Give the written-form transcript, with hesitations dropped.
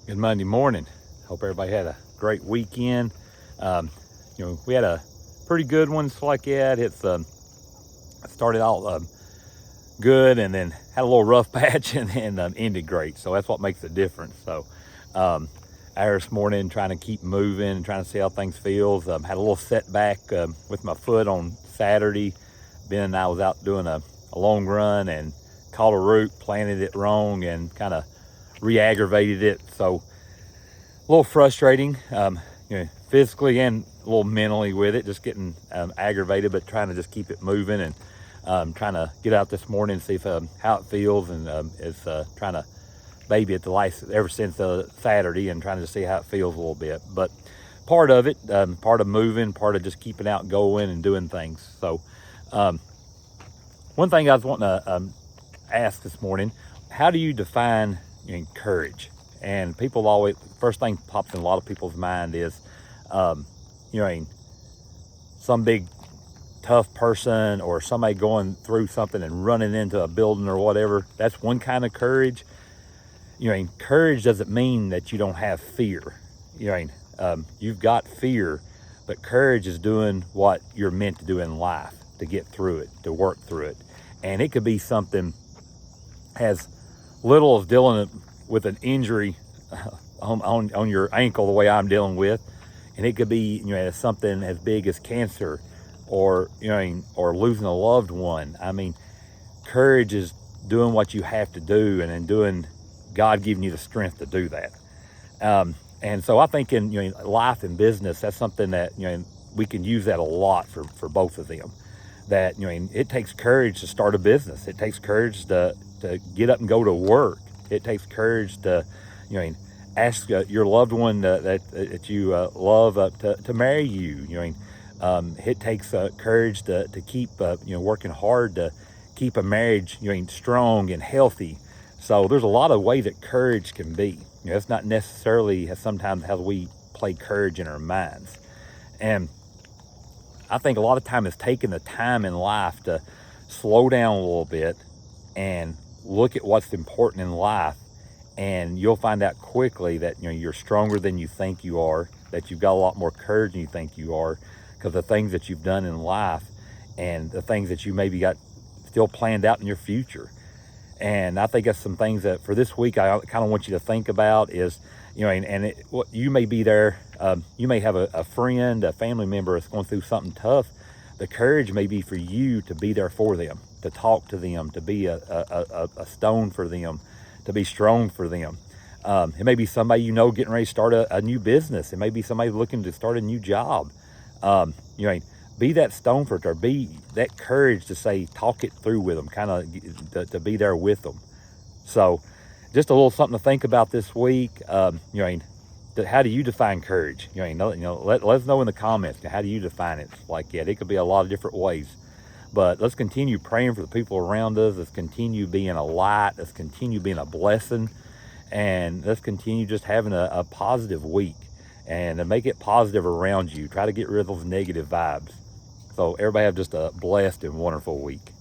Good Monday morning. Hope everybody had a great weekend. We had a pretty good one. So like that, it's started out good and then had a little rough patch and then ended great. So that's what makes the difference. So this morning trying to keep moving and trying to see how things feels. Had a little setback with my foot on Saturday. Ben and I was out doing a long run and caught a root, planted it wrong, and kind of re-aggravated it. So a little frustrating, physically and a little mentally with it, just getting aggravated, but trying to just keep it moving and trying to get out this morning and see if, how it feels, and it's trying to baby it the life ever since Saturday and trying to see how it feels a little bit. But part of it, part of moving, part of just keeping out going and doing things. So one thing I was wanting to ask this morning, how do you define courage? And people always, first thing pops in a lot of people's mind is, some big tough person or somebody going through something and running into a building or whatever. That's one kind of courage. Courage doesn't mean that you don't have fear. You've got fear, but courage is doing what you're meant to do in life, to get through it, to work through it. And it could be something as little as dealing with an injury on your ankle the way I'm dealing with, and it could be something as big as cancer or or losing a loved one. I mean, courage is doing what you have to do and then doing God giving you the strength to do that. And so I think in life and business, that's something that we can use that a lot for both of them. That it takes courage to start a business. It takes courage to get up and go to work. It takes courage to ask your loved one that you love to marry you. It takes courage to keep working hard to keep a marriage strong and healthy. So there's a lot of ways that courage can be. It's not necessarily sometimes how we play courage in our minds. And I think a lot of time is taking the time in life to slow down a little bit and look at what's important in life, and you'll find out quickly that you're stronger than you think you are, that you've got a lot more courage than you think you are, because the things that you've done in life and the things that you maybe got still planned out in your future. And I think that's some things that for this week I kind of want you to think about is, you may be there, you may have a friend, a family member that's going through something tough. The courage may be for you to be there for them, to talk to them, to be a stone for them, to be strong for them. It may be somebody getting ready to start a new business. It may be somebody looking to start a new job. Be that stone for it, or be that courage to say, talk it through with them, kind of to be there with them. So just a little something to think about this week. How do you define courage? Let us know in the comments. How do you define it? Like that, it could be a lot of different ways. But let's continue praying for the people around us. Let's continue being a light. Let's continue being a blessing. And let's continue just having a positive week and to make it positive around you. Try to get rid of those negative vibes. So everybody have just a blessed and wonderful week.